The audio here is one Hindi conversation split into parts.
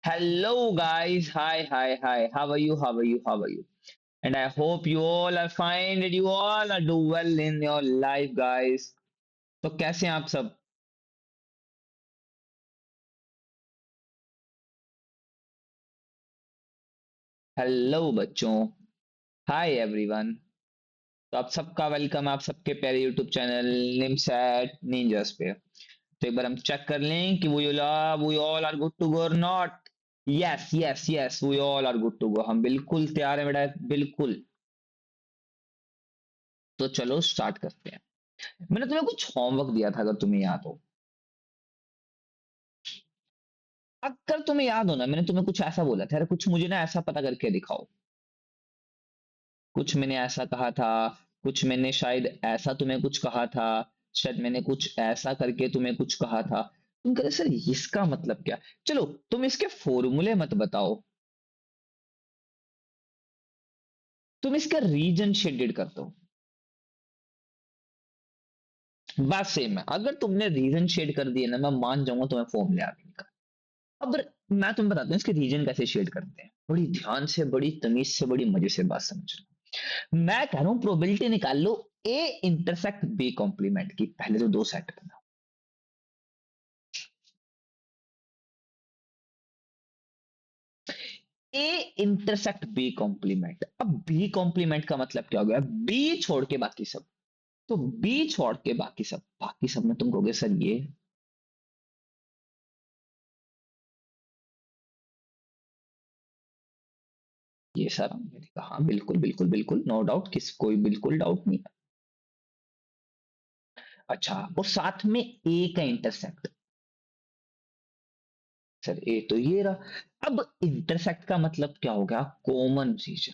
Hello, guys. Hi, hi, hi. How are you? How are you? How are you? And I hope you all are fine and you all are do well in your life, guys. तो कैसे हैं आप सब? हेलो बच्चों. Hi everyone. तो आप सबका वेलकम आप सबके प्यारे यूट्यूब चैनल निमसैट निंजास पे. तो एक बार हम चेक कर लें कि we all are good to go और not. Yes yes yes we all are good to go. हम बिल्कुल तैयार हैं बेटा, बिल्कुल. तो चलो स्टार्ट करते हैं. मैंने तुम्हें कुछ होमवर्क दिया था, अगर तुम्हें याद हो. अगर तुम्हें याद हो ना, मैंने तुम्हें कुछ ऐसा बोला था, अरे कुछ मुझे ना ऐसा पता करके दिखाओ. कुछ मैंने ऐसा कहा था. कुछ मैंने शायद ऐसा तुम्हें कुछ कहा था. शायद मैंने कुछ ऐसा करके तुम्हें कुछ कहा था. तुम कहते सर इसका मतलब क्या. चलो तुम इसके फॉर्मूले मत बताओ. तुम इसका रीजन शेडेड कर दो. बात सेम है. अगर तुमने रीजन शेड कर दिया ना, मैं मान जाऊंगा तुम्हें फॉर्मूले आ गए. अब मैं तुम्हें बताता हूँ इसके रीजन कैसे शेड करते हैं. बड़ी ध्यान से, बड़ी तमीज से, बड़ी मजे से बात समझ. मैं कह रहा हूं प्रोबेबिलिटी निकाल लो. ए इंटरसेक्ट बी कॉम्प्लीमेंट की पहले तो दो सेट बनाओ. A intersect B complement. अब बी कॉम्प्लीमेंट का मतलब क्या हो गया. बी छोड़ के बाकी सब. तो बी छोड़ के बाकी सब में तुम कहोगे सर ये सर मैंने कहा हाँ, बिल्कुल बिल्कुल बिल्कुल नो डाउट, किस कोई बिल्कुल डाउट नहीं. अच्छा और साथ में ए का इंटरसेक्ट. सर ए तो ये रहा. अब इंटरसेक्ट का मतलब क्या हो गया. Common region.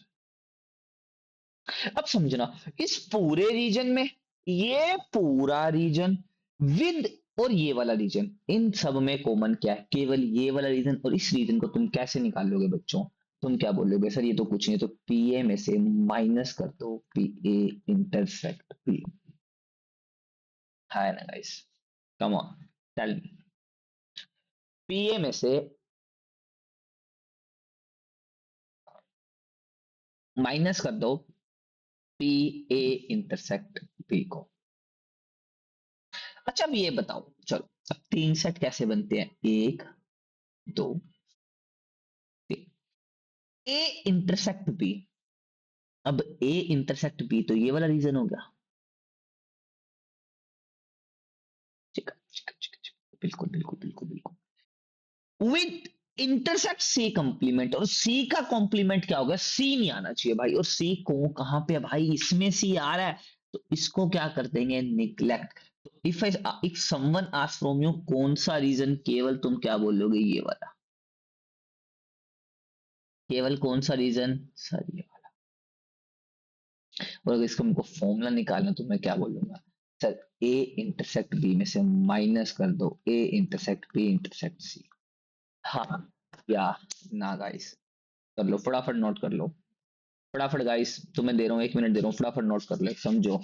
अब समझना. इस पूरे रीजन में ये पूरा रीजन विद और ये वाला रीजन, इन सब में कॉमन क्या है. केवल ये वाला रीजन. और इस रीजन को तुम कैसे निकालोगे बच्चों. तुम क्या बोलोगे सर ये तो कुछ नहीं, तो पी ए में से माइनस कर दो पी ए इंटरसेक्ट पी. है ना guys. Come on. Tell me. P A में से माइनस कर दो पी ए इंटरसेक्ट पी को. अच्छा अब ये बताओ चलो. अब तीन सेट कैसे बनते हैं. एक, दो, तीन. A intersect B. अब ए इंटरसेक्ट बी तो ये वाला रीजन हो गया. चिक, चिक, चिक, चिक, बिल्कुल बिल्कुल बिल्कुल बिल्कुल. With intersect C complement. और सी का कॉम्प्लीमेंट क्या होगा. सी नहीं आना चाहिए भाई. और सी को कहां पे है भाई. इसमें सी आ रहा है. तो इसको क्या कर देंगे निग्लेक्ट. तो if someone ask from you कौन सा रीजन, केवल तुम क्या बोलोगे ये वाला. केवल कौन सा रीजन सर ये. और अगर इसका हमको फॉर्मूला निकालना तो मैं क्या बोलूंगा. सर ए इंटरसेक्ट बी में से माइनस कर दो A intersect B intersect C. हाँ या ना गाइस. कर लो फटाफट नोट कर लो. फटाफट गाइस तुम्हें दे रहा हूँ 1 मिनट दे रहा हूँ, फटाफट नोट कर ले समझो.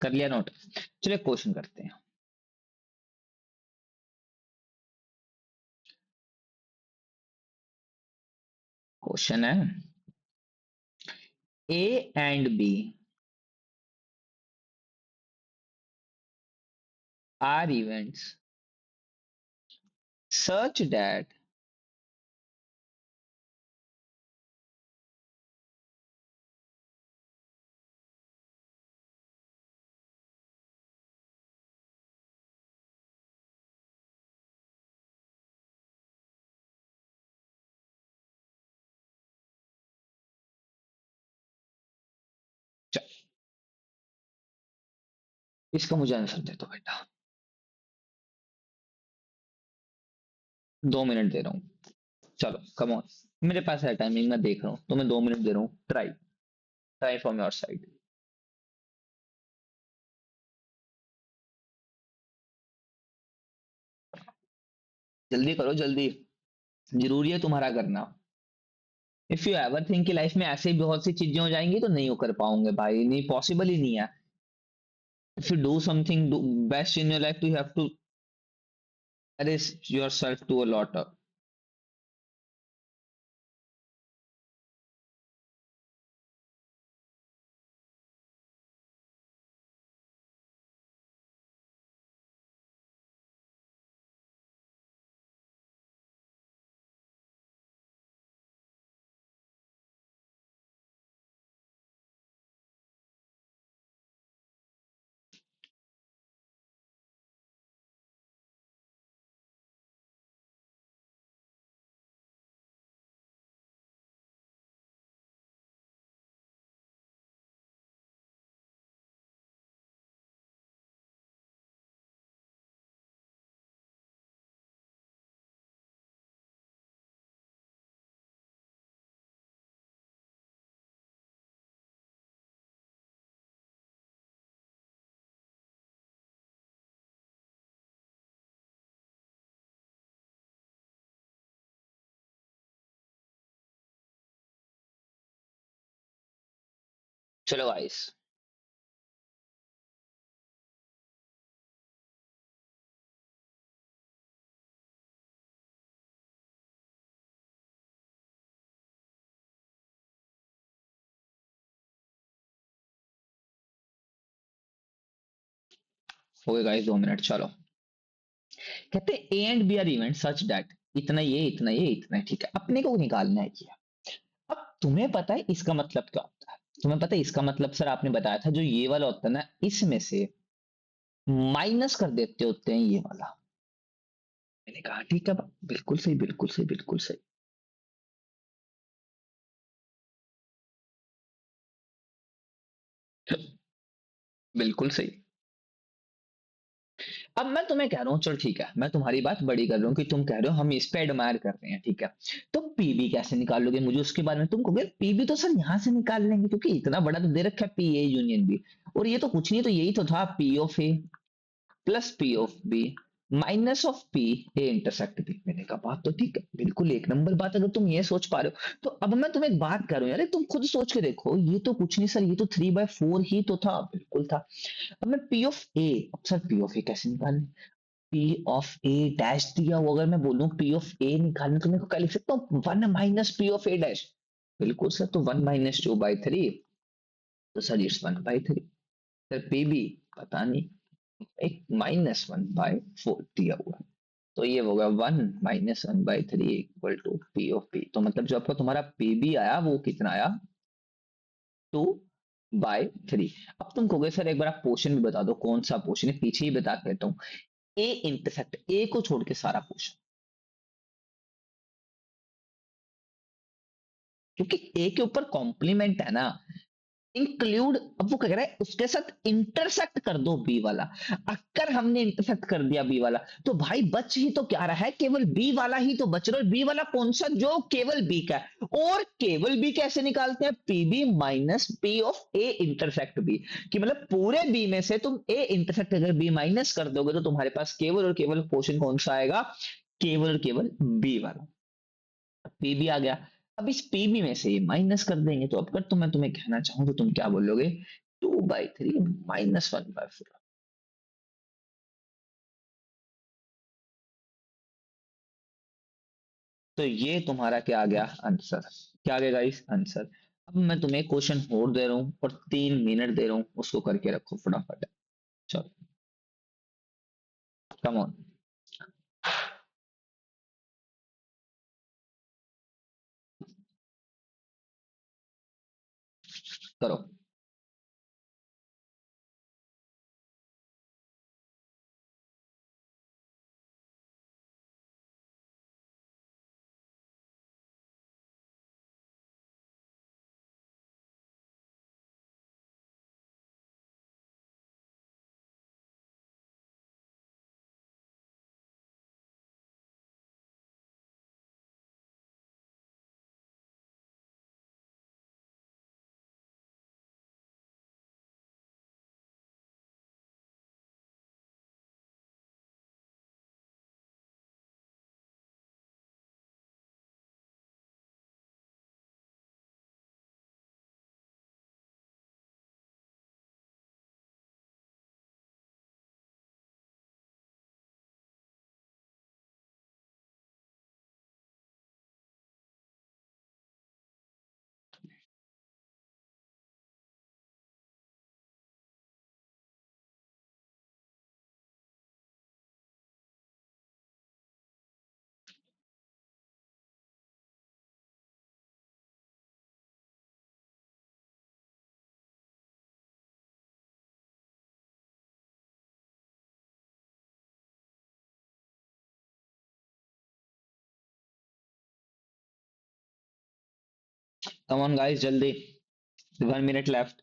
कर लिया नोट. चलिए क्वेश्चन करते हैं. क्वेश्चन है A and B are events such that इसका मुझे आंसर दे दो बेटा। 2 मिनट दे रहा हूँ। चलो कम ऑन, मेरे पास है टाइमिंग, मैं देख रहा हूँ, तो मैं 2 मिनट दे रहा हूँ। Try, try from your side. जल्दी करो जल्दी, जरूरी है तुम्हारा करना। इफ यू एवर थिंक कि लाइफ में ऐसे ही बहुत सी चीजें हो जाएंगी तो नहीं हो कर पाओगे भाई, नहीं पॉसिबल ही नहीं है। If you do something best in your life तो you have to arrest yourself to a lot of। चलो गाइस, हो गए गाइस 2 मिनट। चलो, कहते हैं A and B are event such that, इतना ये इतना ये इतना, ठीक है, अपने को निकालना है ये। अब तुम्हें पता है इसका मतलब क्या होता है? तुम्हें पता है इसका मतलब, सर आपने बताया था जो ये वाला होता है ना, इसमें से माइनस कर देते होते हैं ये वाला। मैंने कहा ठीक है, बिल्कुल सही बिल्कुल सही बिल्कुल सही। बिल्कुल सही। अब मैं तुम्हें कह रहा हूँ, चलो ठीक है, मैं तुम्हारी बात बड़ी कर रहा हूँ कि तुम कह रहे हो हम इस पे एडमायर कर रहे हैं, ठीक है। तो पीबी कैसे निकालोगे, मुझे उसके बारे में तुम कहोगे पीबी तो सर यहाँ से निकाल लेंगे क्योंकि इतना बड़ा तो दे रखा है पी ए यूनियन बी, और ये तो कुछ नहीं, तो यही तो था P of A plus P of B minus of P A intersect B. मैंने कहा बात तो ठीक है, बिल्कुल एक नंबर बात, अगर तुम ये सोच पा रहे हो तो। अब मैं तुम्हें एक बात कर रहा हूँ यार, तुम खुद सोच के देखो, ये तो कुछ नहीं सर, ये तो 3/4 ही तो था, बिल्कुल था। अब मैं पी ऑफ ए, अब सर पी ऑफ ए कैसे निकालने, पी ऑफ ए डैश दिया हो, अगर मैं बोलूं पी ऑफ ए निकालने तो मैं क्या लिख सकता हूँ, 1 - पी ऑफ ए डैश। बिल्कुल सर, तो 1 - 2/3, तो sir it's 1/3। Sir P B पता नहीं, एक -1/4 दिया हुआ है, तो ये होगा 1 - 1/3 equal to P of P. तो मतलब जो आपका तुम्हारा पी बी आया वो कितना आया, 2/3। अब तुम कहोगे सर एक बार आप पोर्शन भी बता दो, कौन सा पोर्शन है, पीछे ही बता के देता हूँ। ए इंटरसेक्ट, ए को छोड़ के सारा पोर्शन, क्योंकि ए के ऊपर कॉम्प्लीमेंट है ना, इंक्लूड। अब वो कह रहा है उसके साथ इंटरसेक्ट कर दो बी वाला। अगर हमने इंटरसेक्ट कर दिया बी वाला तो भाई बच ही तो क्या रहा है, केवल बी वाला ही तो बच रहा है। बी वाला कौन सा, जो केवल बी का है। और केवल बी कैसे निकालते हैं, P B minus P of A intersect B, कि मतलब पूरे बी में से तुम ए इंटरसेक्ट अगर बी माइनस कर दोगे तो तुम्हारे पास केवल और केवल पोर्शन कौन सा आएगा, केवल और केवल बी वाला। पीबी आ गया। अब इस पीबी में से माइनस कर देंगे, तो अब अगर तो मैं तुम्हें कहना चाहूं तो तुम क्या बोलोगे, 2/3 -1/4। तो ये तुम्हारा क्या आ गया आंसर, क्या आ गया इस आंसर। अब मैं तुम्हें क्वेश्चन और दे रहा हूं और 3 मिनट दे रहा हूं, उसको करके रखो फटाफट। चलो। कम ऑन, करो। कम ऑन गाइस, जल्दी, 1 मिनट लेफ्ट।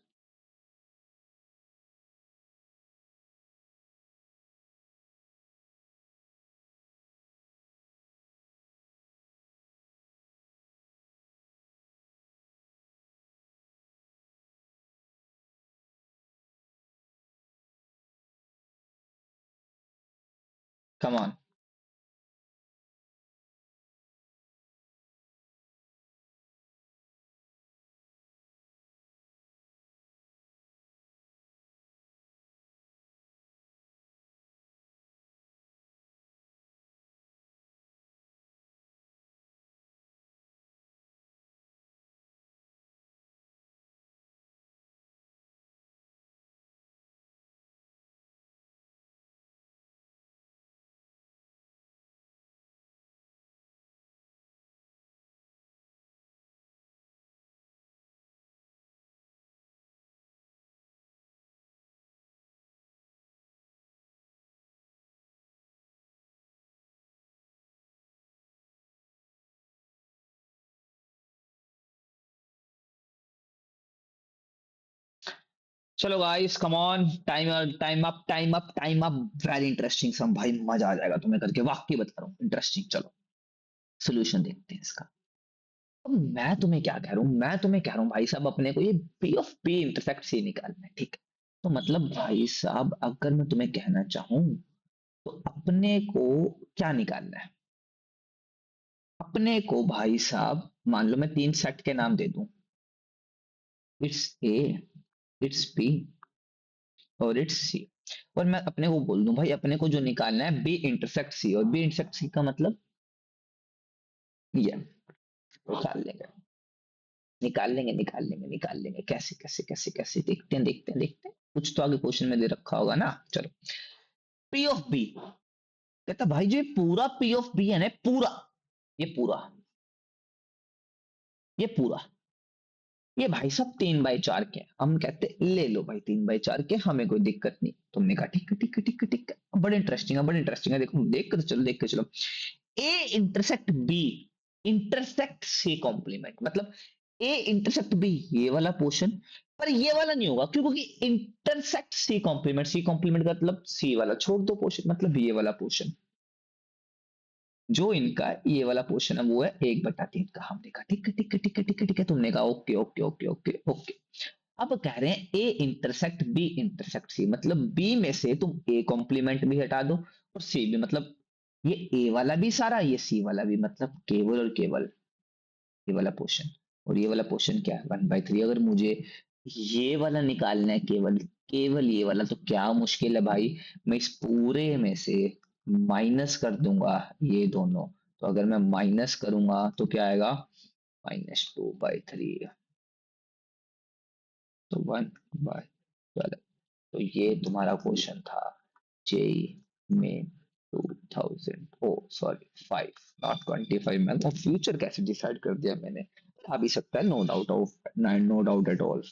Come on. चलो guys, come on, time, time up, time up, time up. Very interesting sum भाई, मजा आ जाएगा तुम्हें करके, वाकई बता रहा हूँ इंटरेस्टिंग। चलो सोल्यूशन देखते हैं इसका। अब मैं तुम्हें क्या कह रहा हूँ, मैं तुम्हें कह रहा हूँ भाई साहब, अपने को ये पी ऑफ पी इंटरसेक्ट से निकालना है, ठीक है? तो मतलब भाई साहब, अगर मैं तुम्हें कहना चाहूँ, तो अपने को क्या निकालना है? अपने को भाई साहब, मान लो मैं 3 सेट के नाम दे दूं, इट्स ए, इट्स बी और इट्स सी। और मैं अपने को बोल दूं भाई, अपने को जो निकालना है बी इंटरसेक्ट सी, और बी इंटरसेक्ट सी का मतलब ये निकाल लेंगे, निकाल लेंगे, निकाल लेंगे, निकाल लेंगे। कैसे कैसे कैसे कैसे, देखते हैं, देखते हैं, देखते हैं। कुछ तो आगे क्वेश्चन में दे रखा होगा ना। चलो, पी ऑफ बी, कहता भाई जो ये पूरा पी ऑफ बी है ना, पूरा, ये पूरा, ये पूरा, ये भाई सब 3/4 के हैं। हम कहते ले लो भाई 3/4 के, हमें कोई दिक्कत नहीं। तुमने कहा ठीक है, ठीक है, ठीक है, ठीक है, बड़े इंटरेस्टिंग है, बड़े इंटरेस्टिंग है। देखो देख कर चलो, देख कर चलो। A intersect B, intersect C complement, मतलब ए इंटरसेक्ट बी, ये वाला पोर्शन। पर ये वाला नहीं होगा, क्यों? क्योंकि intersect C complement, C complement का मतलब सी वाला छोड़ दो पोर्शन, मतलब ये वाला पोर्शन। जो इनका ये वाला पोर्शन है वो है 1/3 का। हमने कहा ठीक है, ठीक है, ठीक है, ठीक है, ठीक है। तुमने कहा okay, okay, okay, okay, okay. अब कह रहे हैं A intersect B intersect C, मतलब बी में से तुम ए कॉम्प्लीमेंट भी हटा दो और सी भी, मतलब ये ए वाला भी सारा, ये सी वाला भी, मतलब केवल और केवल ये वाला पोर्शन। और ये वाला पोर्शन क्या है? 1/3। अगर मुझे ये वाला निकालना है, केवल केवल ये वाला, तो क्या मुश्किल है भाई? मैं इस पूरे में से माइनस कर दूंगा ये दोनों। तो अगर मैं माइनस करूंगा तो क्या आएगा? -2/3। तो 1/12। तो ये तुम्हारा क्वेश्चन था जेई में। 2000, ओ सॉरी 5 नॉट 25। मैं फ्यूचर कैसे डिसाइड कर दिया मैंने। आ भी सकता है, no doubt of, no doubt at all.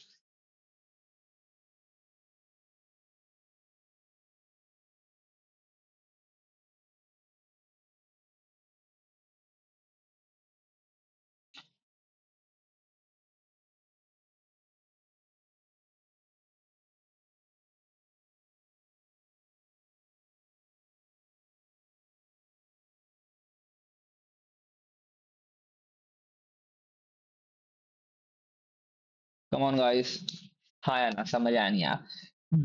Come on guys. हाँ या ना, समझ आया नहीं यार।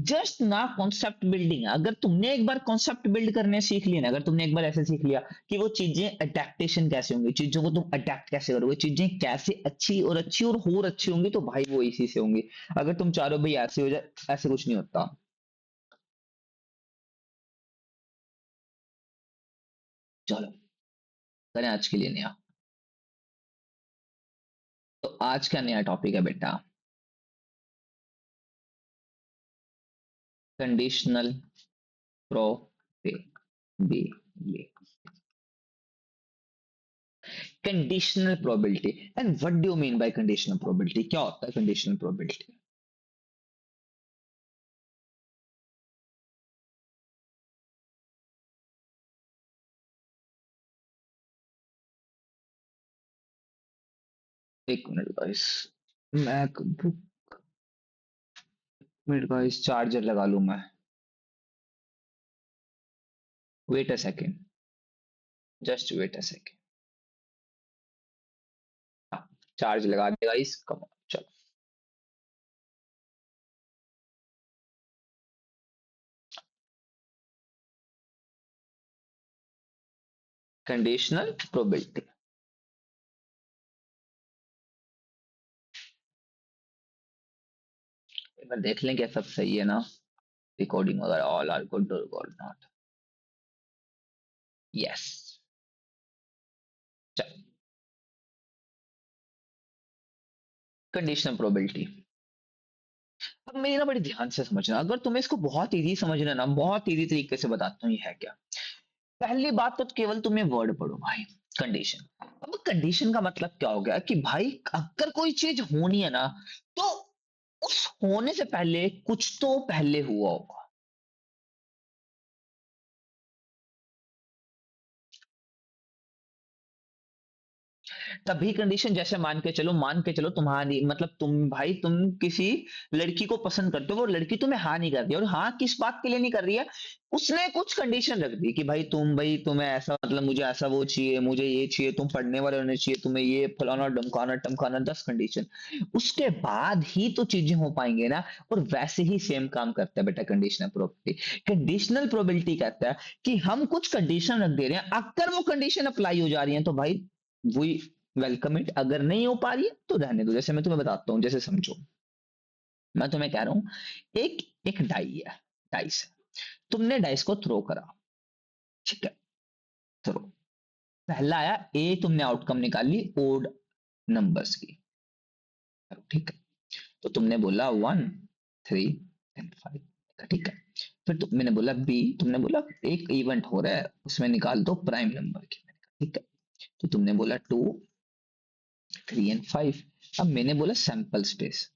जस्ट ना कॉन्सेप्ट बिल्डिंग है। अगर तुमने एक बार कॉन्सेप्ट बिल्ड करने सीख लिया ना, अगर तुमने एक बार ऐसे सीख लिया कि वो चीजें अडेप्टेशन कैसे होंगी, चीजों को तुम अडेप्ट कैसे करोगे, चीजें कैसे अच्छी और अच्छी होंगी, तो भाई वो इसी से होंगी। अगर तुम चाहो भाई ऐसे हो जाए, ऐसे कुछ नहीं होता। चलो करें आज के लिए नया। तो आज का नया टॉपिक है बेटा, conditional probability. Conditional probability, and what do you mean by conditional probability? क्या होता है कंडीशनल प्रोबेबिलिटी? एक minute guys, MacBook, minute guys charger लगा लूं मैं। Wait a second, just wait a second. Charge लगा दे गाइस, कम ऑन चलो। कंडीशनल प्रोबेबिलिटी, एक बार देख लें क्या सब सही है ना, रिकॉर्डिंग वगैरह ऑल आर गुड और नॉट। यस। चल, कंडीशनल प्रोबेबिलिटी। अब मेरी ना बड़ी ध्यान से समझना, अगर तुम्हें इसको बहुत इजी समझना ना, बहुत इजी तरीके से बताता हूँ ये है क्या। पहली बात तो केवल तुम्हें वर्ड पढ़ो भाई, कंडीशन। अब कंडीशन का मतलब क्या हो गया कि भाई अगर कोई चीज होनी है ना, तो उस होने से पहले कुछ तो पहले हुआ होगा। तभी कंडीशन, जैसे मान के चलो तुम्हारी मतलब तुम भाई तुम किसी लड़की को पसंद करते हो, वो लड़की तुम्हें हाँ नहीं कर रही है, और हाँ किस बात के लिए नहीं कर रही है, उसने कुछ कंडीशन रख दी कि भाई तुम्हें ऐसा मतलब मुझे ऐसा वो चाहिए, मुझे ये चाहिए, तुम पढ़ने वाले होने चाहिए, तुम्हें ये फलाना डमकाना टमकाना, 10 कंडीशन। उसके बाद ही तो चीजें हो पाएंगे ना। और वैसे ही सेम काम करता है बेटा कंडीशनल प्रोबेबिलिटी। कंडीशनल प्रोबेबिलिटी कहता है कि हम कुछ कंडीशन रख दे रहे हैं, अगर वो कंडीशन अप्लाई हो जा रही है तो भाई वही वेलकम इट, अगर नहीं हो पा रही है तो रहने दो। जैसे मैं तुम्हें बताता हूँ, जैसे समझो, मैं तुम्हें कह रहा हूं एक एक डाई है, डाइस है, तुमने डाइस को थ्रो करा, ठीक है, थ्रो, पहला आया ए, तुमने आउटकम निकाल ली ओड नंबर्स की, ठीक है। तो तुमने बोला 1, 3 एंड 5, ठीक है। फिर मैंने बोला बी, तुमने बोला एक इवेंट हो रहा है उसमें निकाल दो प्राइम नंबर की, ठीक है। तो तुमने बोला 2, 3 एंड 5। अब मैंने बोला सैंपल स्पेस,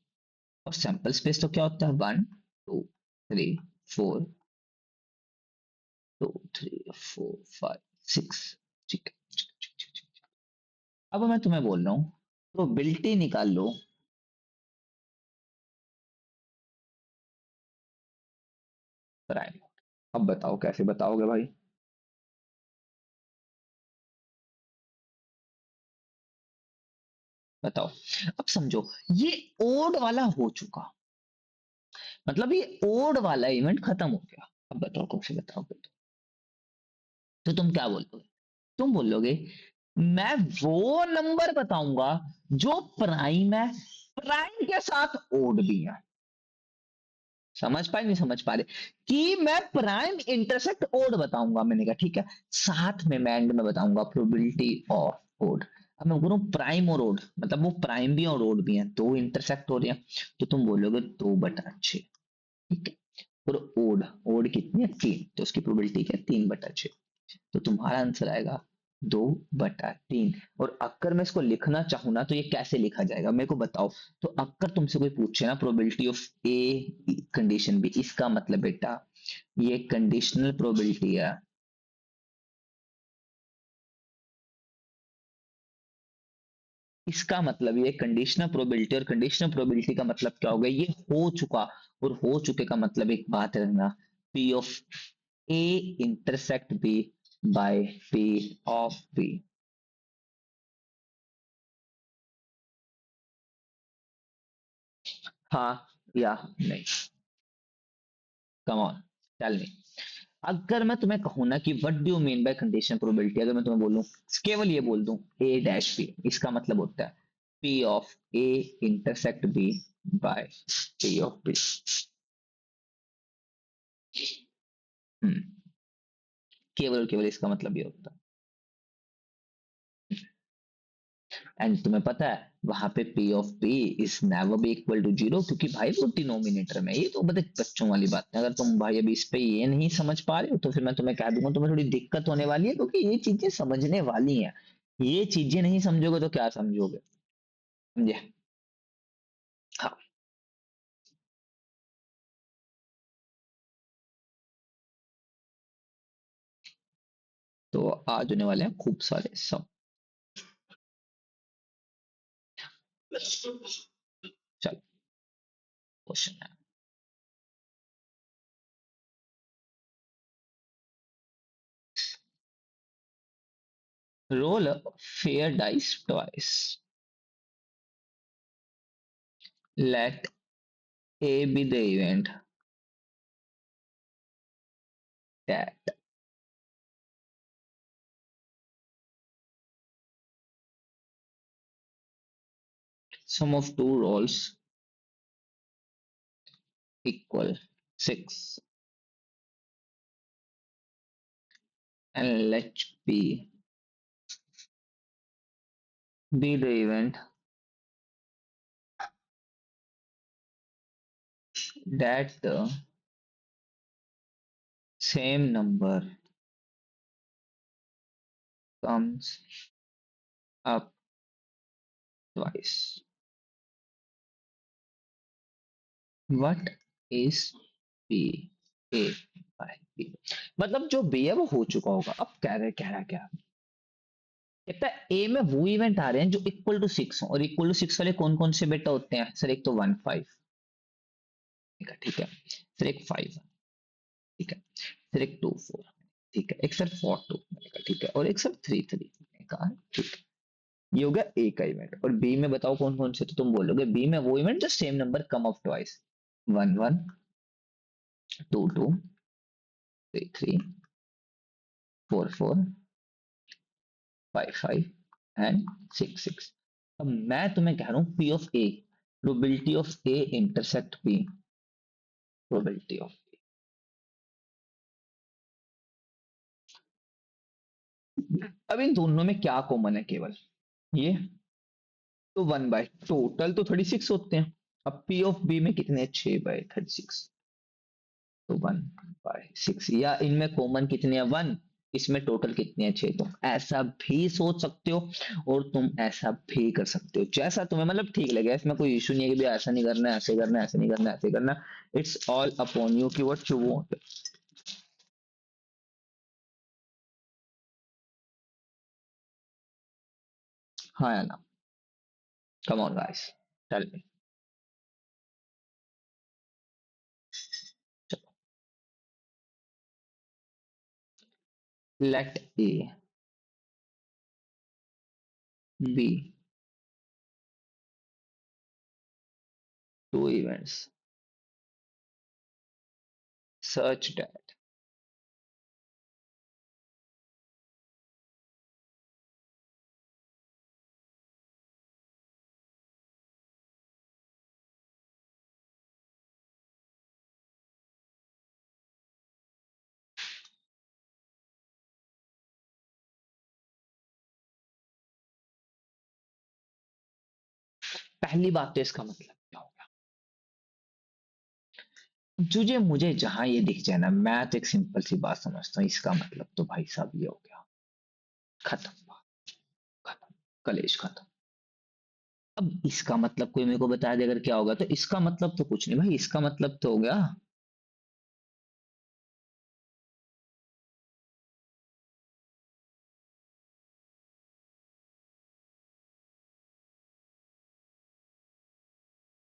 और सैंपल स्पेस तो क्या होता है, 1, 2, 3, 4, 2, 3, 4, 5, 6, ठीक है। अब मैं तुम्हें बोल रहा हूँ प्रोबेबिलिटी निकाल लो प्राइम। अब बताओ कैसे बताओगे भाई? बताओ। अब समझो, ये ओड वाला हो चुका, मतलब ये ओड वाला इवेंट खत्म हो गया। अब बताओ कैसे बताओगे? तो तुम क्या बोलोगे? तुम बोलोगे मैं वो नंबर बताऊंगा जो प्राइम है, प्राइम के साथ ओड भी है। समझ पाए नहीं समझ पा रहे? कि मैं प्राइम इंटरसेक्ट ओड बताऊंगा, मैंने कहा ठीक है। साथ में मैं एंड में बताऊंगा प्रोबेबिलिटी ऑफ ओड। अब मैं बोलूं प्राइम और ओड, मतलब वो प्राइम भी और ओड भी है, दो इंटरसेक्ट हो रहे हैं। तो तुम बोलोगे 2/6, ठीक है। और ओड, ओड कितनी है, 3, तो उसकी प्रोबेबिलिटी क्या है, 3/6। तो तुम्हारा आंसर आएगा 2/3। और अगर मैं इसको लिखना चाहूँ ना तो ये कैसे लिखा जाएगा मेरे को बताओ। तो अगर तुमसे कोई पूछे ना probability of A condition B, इसका मतलब बेटा ये कंडीशनल प्रोबेबिलिटी है। इसका मतलब ये कंडीशनल प्रोबेबिलिटी, और कंडीशनल प्रोबेबिलिटी का मतलब क्या होगा, ये हो चुका। और हो चुके का मतलब एक बात रखना, P of A intersect B by P of B. हाँ या नहीं? Come on, tell me. अगर मैं तुम्हें कहूं ना कि what do you mean by conditional probability, अगर मैं तुम्हें बोलूं, केवल ये बोल दूं ए डैश बी, इसका मतलब होता है P of A intersect B by P of B. केवल और केवल इसका मतलब ये होता है। एंड तुम्हें पता है वहां पे P of P is never B equal to zero, क्योंकि भाई वो डिनोमिनेटर में, ये तो बड़े बच्चों वाली बात है। अगर तुम भाई अभी इस पे ये नहीं समझ पा रहे हो तो फिर मैं तुम्हें कह दूंगा तुम्हें थोड़ी दिक्कत होने वाली है, क्योंकि ये चीजें समझने वाली हैं। ये चीजें नहीं समझोगे तो क्या समझोगे? समझे? हाँ। तो आज होने वाले हैं खूब सारे सब। चलो, क्वेश्चन है। Roll fair dice twice, let A be the event that sum of two rolls equal 6, and let B be the event that the same number comes up twice. What is B? A by B, मतलब जो B है वो हो चुका होगा। अब कह रहा क्या, कहता है ए में वो इवेंट आ रहे हैं जो इक्वल टू 6 हो, और इक्वल टू 6 वाले कौन कौन से बेटा होते हैं सर? एक तो 1 5, ठीक है। फिर एक 5, ठीक है। फिर एक 2 4, ठीक है। एक सर 4 2, मैंने कहा ठीक है। और एक सर 3 3, मैंने कहा ठीक है। ये हो गया ए का इवेंट। और बी में बताओ कौन कौन से? तो तुम बोलोगे बी में वो इवेंट जो same number come of twice, 1 1, 2 2, 3 3, 4 4, 5 5 and 6 6। अब मैं तुम्हें कह रहा हूँ P of A, probability of A intersect B, probability of, अब इन दोनों में क्या कॉमन है? केवल ये। तो 1 बाय टोटल तो 36 होते हैं। अब पी ऑफ बी में कितने? 6/36। तो 1/6, या इनमें कॉमन कितने हैं? 1। इसमें टोटल कितने हैं? 6। तुम ऐसा भी सोच सकते हो और तुम ऐसा भी कर सकते हो, जैसा तुम्हें मतलब ठीक लगे। इसमें कोई इशू नहीं है कि भी ऐसा नहीं करना है, ऐसे करना है, ऐसे नहीं करना है, ऐसे करना। इट्स ऑल अपॉन यू कि व्हाट यू वांट। हाँ या ना? Come on guys, tell me. Let A B two events such that पहली बात तो इसका मतलब क्या होगा? तुझे मुझे जहां ये दिख जाए ना, मैं तो एक सिंपल सी बात समझता हूँ, इसका मतलब तो भाई साहब ये हो गया, खत्म बात, खत्म, कलेश खत्म। अब इसका मतलब कोई मेरे को बता दे अगर क्या होगा, तो इसका मतलब तो कुछ नहीं भाई, इसका मतलब तो हो गया।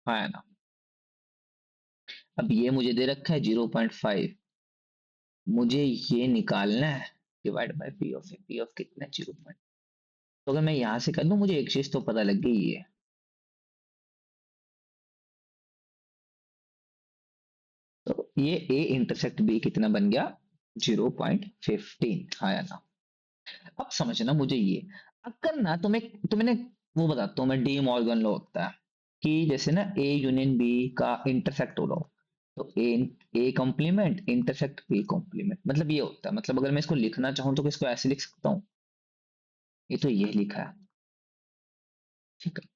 हाँ है ना। अब ये मुझे दे रखा है 0.5, मुझे ये निकालना है, divide by P of A, P of कितना है 0। तो अगर मैं यहां से कर दूं, मुझे एक चीज तो पता लग गई है। तो ये ए इंटरसेक्ट बी कितना बन गया, 0.15, हाँ या ना। अब समझना मुझे ये, अगर ना तुम्हें ना वो बताता हूँ मैं, डी मॉर्गन लॉ होता है कि जैसे ना ए यूनियन बी का इंटरसेक्ट हो रहा हो, तो A complement intersect B complement, मतलब ये होता है, मतलब अगर मैं इसको लिखना चाहूँ तो इसको ऐसे लिख सकता हूँ, ये तो ये लिखा है, ठीक है।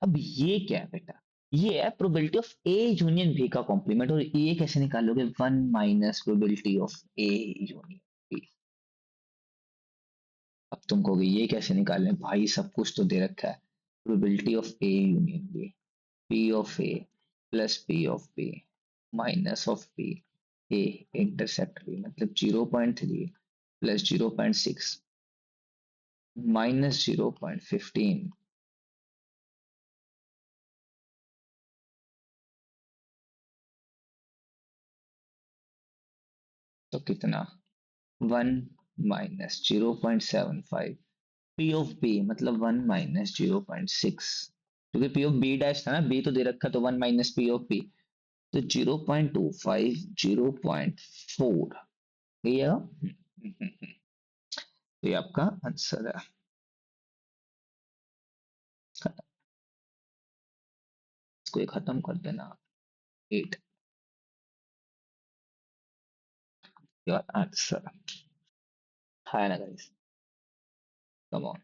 अब ये क्या है बेटा, ये है probability of A union B का कॉम्प्लीमेंट, और ये कैसे निकालोगे, 1 - probability of A union B. अब तुम कहोगे ये कैसे निकालें भाई, सब कुछ तो दे रखा है, probability of A union B, P of A plus P of B minus of P A intersect B, मतलब 0.3 प्लस 0.6 माइनस 0.15, तो कितना, 1 - 0.75 पी ऑफ बी, मतलब 1 - 0.6, क्योंकि पी ऑफ बी डैश था ना, बी तो दे रखा, तो 1 - पी ऑफ बी, तो 0.25, 0.4, ये तो ये आपका आंसर है। इसको ये खत्म कर देना, 8 योर आंसर, है ना गाइस, कम ऑन।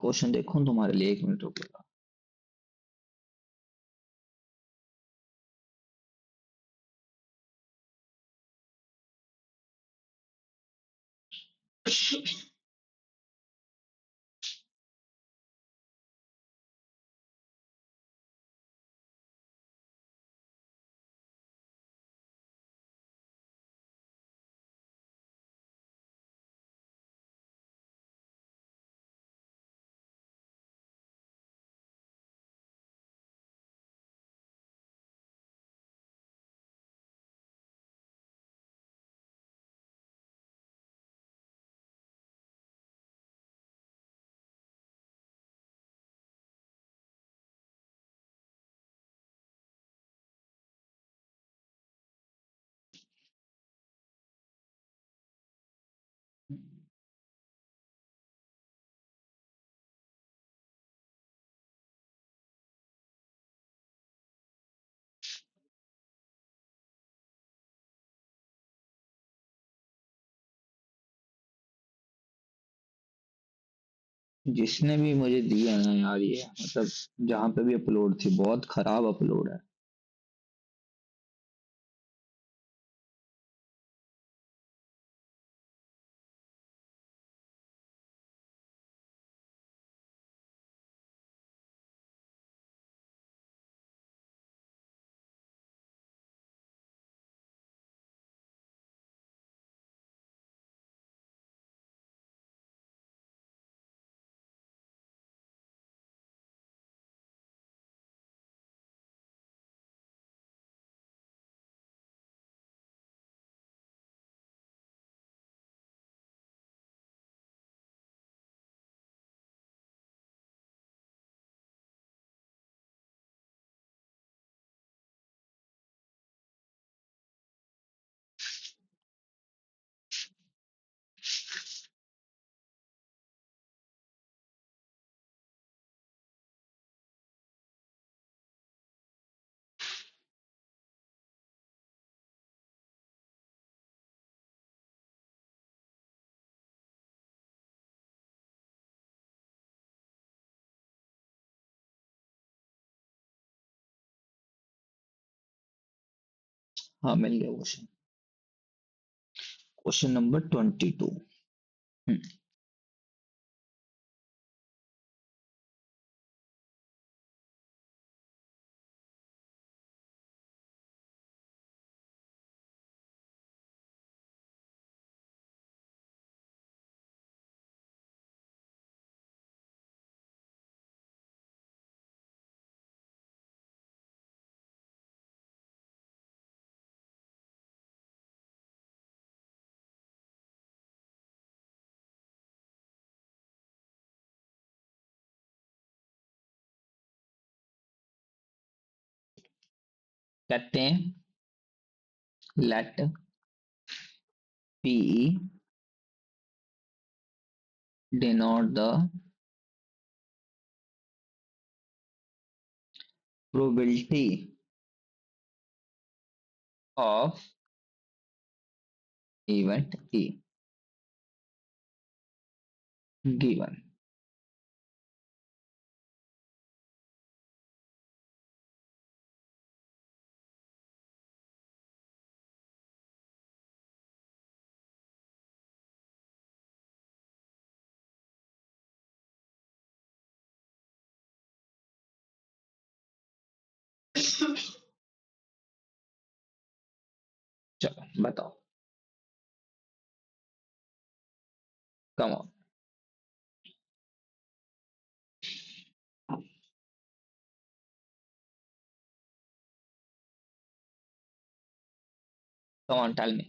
क्वेश्चन देखो तुम्हारे लिए, 1 मिनट रुकेगा। जिसने भी मुझे दिया ना यार, ये मतलब जहां पे भी अपलोड थी, बहुत खराब अपलोड है। हाँ मिल गया क्वेश्चन। Question number 22। कहते हैं let P E denote the probability of event E given. चलो बताओ। Come on. Come on tell me.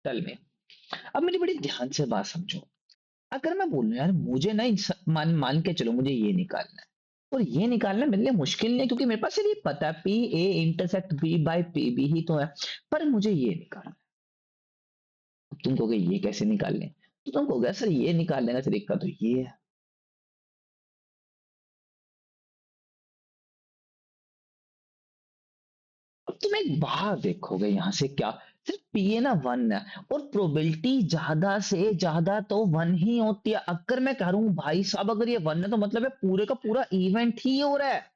Tell me. अब मेरी बड़ी ध्यान से बात समझो। अगर मैं बोलूं यार मुझे ना मान मान के चलो मुझे ये निकालना है, और ये निकालना मेरे लिए मुश्किल नहीं है क्योंकि मेरे पास सिर्फ ये पता है P A intersect B by P B ही तो है। पर मुझे ये निकालना है। अब तुम कहोगे ये कैसे निकालने, तो तुम कहोगे सर ये निकालने का तरीका तो ये है। अब तुम एक बात देखोगे यहाँ से क्या, सिर्फ पी ए ना वन है, और प्रोबेबिलिटी ज्यादा से ज्यादा तो वन ही होती है। अगर मैं कह रहा हूँ भाई साहब अगर ये वन है तो मतलब है पूरे का पूरा इवेंट ही हो रहा है।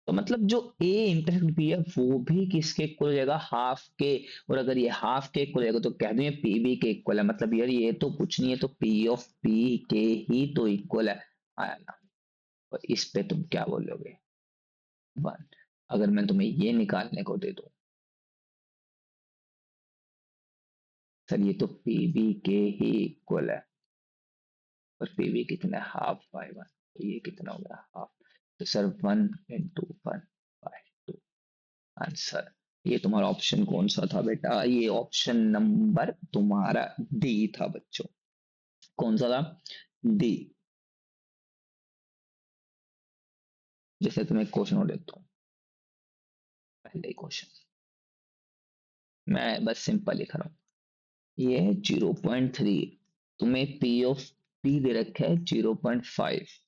तो मतलब जो ए इंटरसेक्ट बी है वो भी किसके इक्वल हो जाएगा, हाफ के। और अगर ये हाफ के इक्वल हो जाएगा तो कह दूं ये पी बी के इक्वल है, मतलब यार ये तो कुछ नहीं है, तो पी ऑफ पी के ही तो इक्वल है। आया ना। और इस पे तुम क्या बोलोगे, वन। अगर मैं तुम्हें ये निकालने को दे दूं, सर ये तो पी बी के ही इक्वल है, और पी बी कितना है, हाफ बाय वन, तो ये कितना हो गया, हाफ। तो sir one into one by two. Answer. ये तुम्हारा ऑप्शन कौन सा था बेटा, ये ऑप्शन नंबर तुम्हारा डी था बच्चों। कौन सा था, डी। जैसे तुम्हें क्वेश्चन और देता हूँ, पहले क्वेश्चन मैं बस सिंपल लिख रहा हूँ, ये है 0.3, तुम्हें पी ऑफ पी दे रखा है 0.5।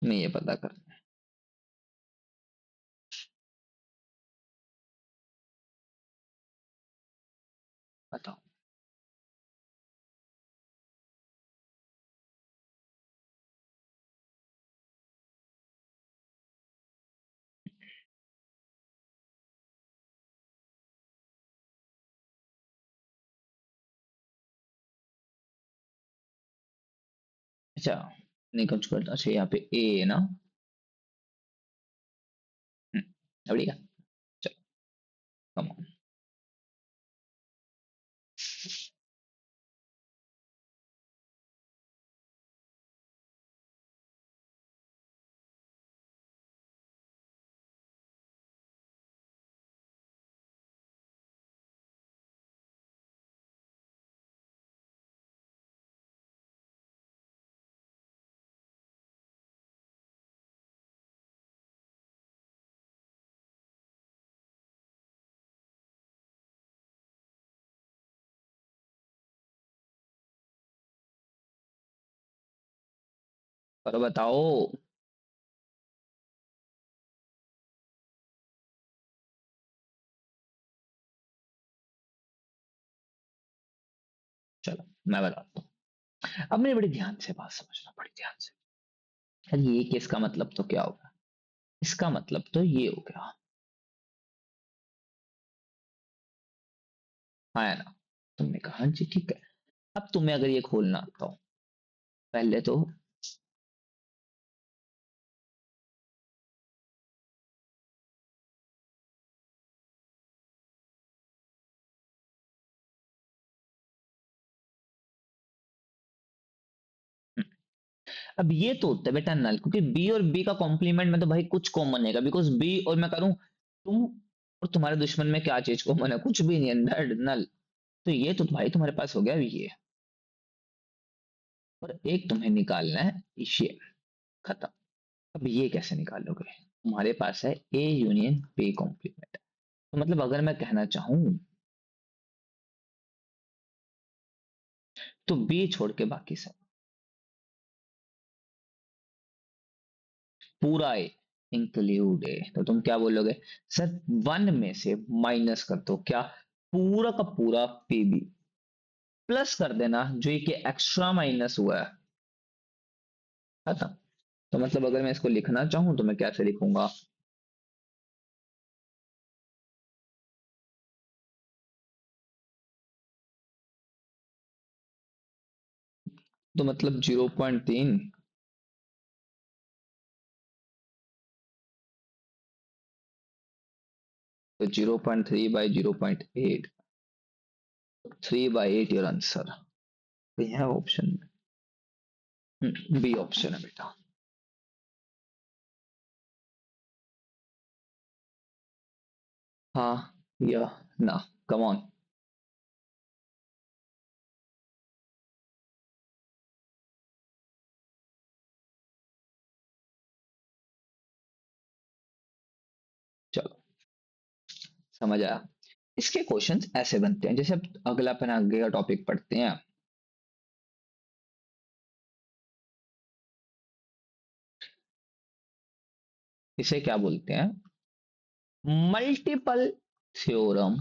नहीं ये पता कर, बताओ। अच्छा नहीं कुछ करता, अच्छा यहाँ पे ए है ना। अब ठीक है। चलो कम ऑन। और बताओ। चलो मैं बताता हूँ, अब मेरे बड़ी ध्यान से बात समझना, बड़ी ध्यान से। यार ये केस का मतलब तो क्या होगा, इसका मतलब तो ये हो गया। हाँ है ना, तुमने कहा हाँ जी ठीक है। अब तुम्हें अगर ये खोलना आता हो, पहले तो अब ये तो होता है बेटा नल, क्योंकि बी और बी का कॉम्प्लीमेंट में तो भाई कुछ कॉमन है, बिकॉज बी और मैं करूं तुम और तुम्हारे दुश्मन में क्या चीज कॉमन है, कुछ भी नहीं है, नल। तो ये तो भाई तुम्हारे पास हो गया ये, और एक तुम्हें निकालना है ये, खत्म। अब ये कैसे निकालोगे, तुम्हारे पास है ए यूनियन बी कॉम्प्लीमेंट। तो मतलब अगर मैं कहना चाहूं तो बी छोड़ के बाकी सब पूरा ए इंक्लूड ए, तो तुम क्या बोलोगे, सर वन में से माइनस कर दो क्या, पूरा का पूरा पीबी, प्लस कर देना जो ये कि एक्स्ट्रा माइनस हुआ है, खत्म। तो मतलब अगर मैं इसको लिखना चाहूं तो मैं कैसे लिखूंगा, तो मतलब 0.3, तो 0.3 बाई 0.8, 3/8 योर आंसर। तो यह ऑप्शन बी ऑप्शन है बेटा। हाँ या ना, कम ऑन। चलो समझ आया। इसके क्वेश्चंस ऐसे बनते हैं, जैसे अब अगला अपन आगे का टॉपिक पढ़ते हैं। इसे क्या बोलते हैं, multiple theorem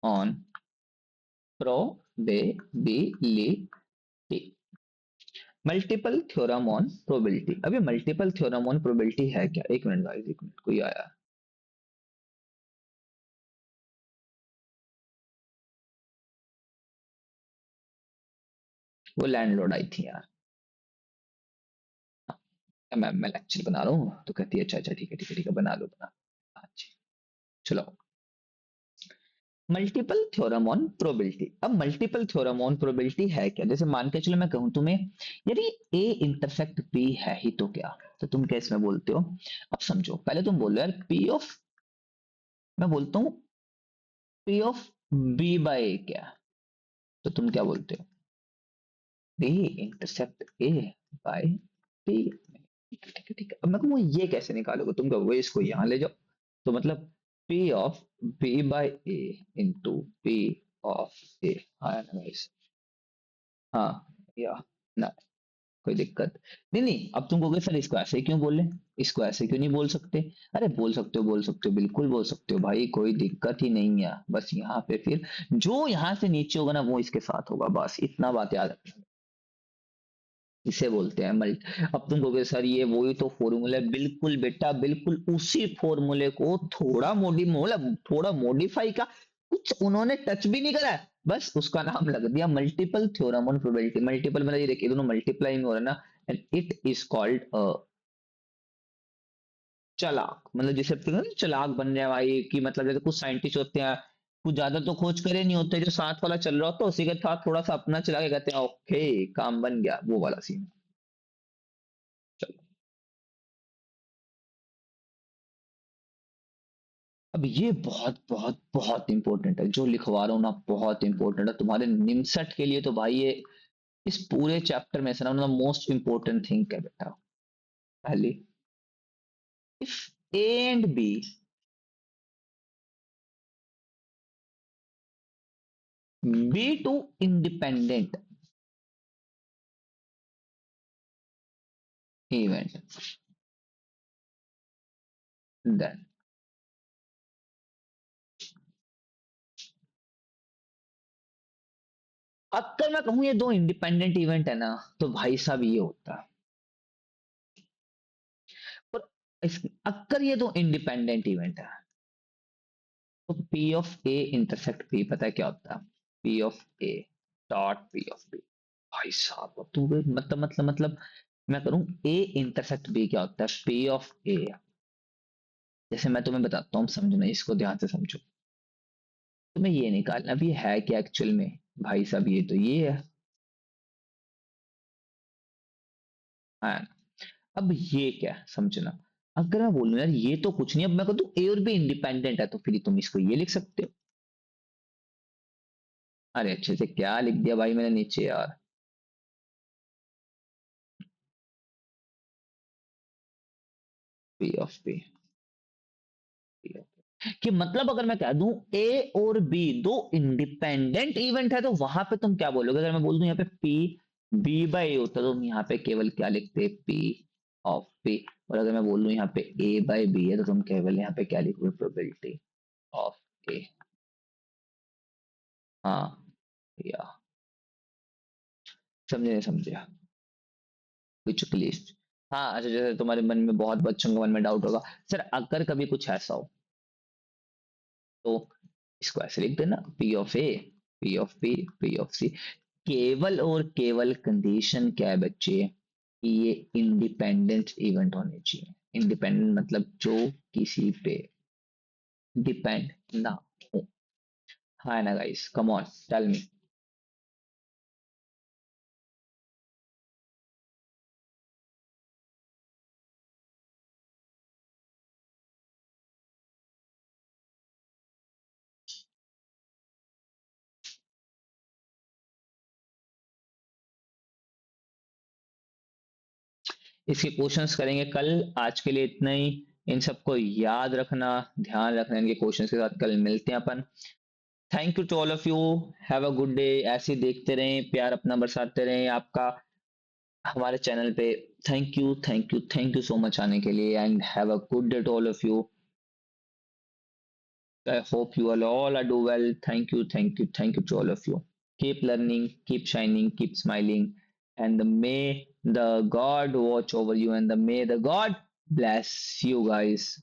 on probability. Multiple theorem on probability, अभी मल्टीपल थ्योरम ऑन प्रोबेबिलिटी है क्या, एक मिनट गाइस, एक मिनट, कोई आया। वो लैंडलॉर्ड आई थी यार। मैं लेक्चर बना रहा हूँ तो कहती है अच्छा अच्छा ठीक है ठीक है ठीक है, बना लो बना लो। हाँ जी। चलो, मल्टीपल थ्योरम ऑन प्रोबेबिलिटी। अब मल्टीपल थ्योरम ऑन प्रोबेबिलिटी है क्या, जैसे मान के चलो मैं कहूं तुम्हें, यदि ए इंटरसेक्ट बी है ही तो क्या, तो तुम क्या इसमें बोलते हो। अब समझो, पहले तुम बोलो यार पी ऑफ, मैं बोलता हूँ P of B by A क्या है? तो तुम क्या बोलते हो, B intersect A by B. ठीक है ठीक है ठीक है, अब मैं कहूँ ये कैसे निकालोगे, तुम कहोगे इसको यहाँ ले जाओ, तो मतलब P of B by A into P of A. हाँ ना guys? हाँ या ना, कोई दिक्कत नहीं, नहीं अब तुम कहोगे सर इसको ऐसे क्यों बोले, इसको ऐसे क्यों नहीं बोल सकते। अरे बोल सकते हो, बोल सकते हो, बिल्कुल बोल सकते हो भाई, कोई दिक्कत ही नहीं है, बस यहाँ पे फिर जो यहाँ से नीचे होगा ना वो इसके साथ होगा, बस इतना बात याद रखना। इसे बोलते हैं मल्टी। अब तुम कहोगे सर ये वही तो फॉर्मूला है, बिल्कुल बेटा बिल्कुल उसी फॉर्मूले को थोड़ा मतलब थोड़ा मॉडिफाई का, कुछ उन्होंने टच भी नहीं करा है, बस उसका नाम लग दिया multiple theorem on probability. Multiple मतलब ये देखिए दोनों मल्टीप्लाई में हो रहा है ना, एंड इट इज कॉल्ड चालाक, मतलब जैसे अपने ना चालाक बनने हैं भाई, कि मतलब जैसे कुछ साइंटिस्ट होते हैं, कुछ ज्यादा तो खोज करे नहीं होते, जो साथ वाला चल रहा होता है उसी के साथ थोड़ा सा अपना चला के कहते हैं ओके काम बन गया, वो वाला सीन। अब ये बहुत बहुत बहुत इंपॉर्टेंट है, जो लिखवा रहा हूँ ना बहुत इंपॉर्टेंट है तुम्हारे निमसट के लिए, तो भाई ये इस पूरे चैप्टर में से ना मोस्ट इंपॉर्टेंट थिंग है बेटा। पहली, if A and B be two independent event then. अगर मैं कहूं ये दो इंडिपेंडेंट इवेंट है ना, तो भाई साहब ये होता है। और अगर ये दो इंडिपेंडेंट इवेंट है, तो P of A intersect P पता है क्या होता है? P of A dot P of B. भाई साहब अब तू मतलब मैं करूं A इंटरसेक्ट B क्या होता है? P ऑफ ए, जैसे मैं तुम्हें बताता हूँ, समझना इसको ध्यान से समझो। तुम्हें ये निकालना भी है कि एक्चुअल में भाई साहब ये तो ये है। हाँ, अब ये क्या है समझना। अगर मैं बोलूं यार ये तो कुछ नहीं, अब मैं कहूँ ए और बी इंडिपेंडेंट है, तो फिर तुम इसको ये लिख सकते हो। अरे अच्छे से क्या लिख दिया भाई मैंने नीचे यार। पी ऑफ बी, कि मतलब अगर मैं कह दूं ए और बी दो इंडिपेंडेंट इवेंट है, तो वहां पे तुम क्या बोलोगे? अगर मैं बोल दूं यहाँ पे पी बी बाई ए होता, तो तुम यहाँ पे केवल क्या लिखते? P of P. और अगर मैं बोल दूं यहाँ पे ए बाई बी है, तो तुम केवल यहाँ पे क्या लिखोगे? Probability of A. हाँ, या समझे नहीं समझे? कुछ लिस्ट। हाँ अच्छा, जैसे तुम्हारे मन में, बहुत बच्चों के मन में डाउट होगा, सर अगर कभी कुछ ऐसा हो, तो इसको ऐसे लिख देना, P of A, P of B, P of C. केवल और केवल कंडीशन क्या है बच्चे? कि ये इंडिपेंडेंट इवेंट होने चाहिए। इंडिपेंडेंट मतलब जो किसी पे डिपेंड ना हो। हाँ ना guys, come on tell me. इसके क्वेश्चंस करेंगे कल। आज के लिए इतना ही। इन सबको याद रखना, ध्यान रखना इनके क्वेश्चंस के साथ। कल मिलते हैं अपन। Thank you to all of you. Have a good day. ऐसे ही देखते रहें, प्यार अपना बरसाते रहें आपका हमारे चैनल पे। Thank you, thank you, thank you so much आने के लिए, and have a good day to all of you. I hope you all are do well. Thank you, thank you, thank you to all of you. Keep learning, keep shining, keep smiling, and may the God watch over you, and may the God bless you guys.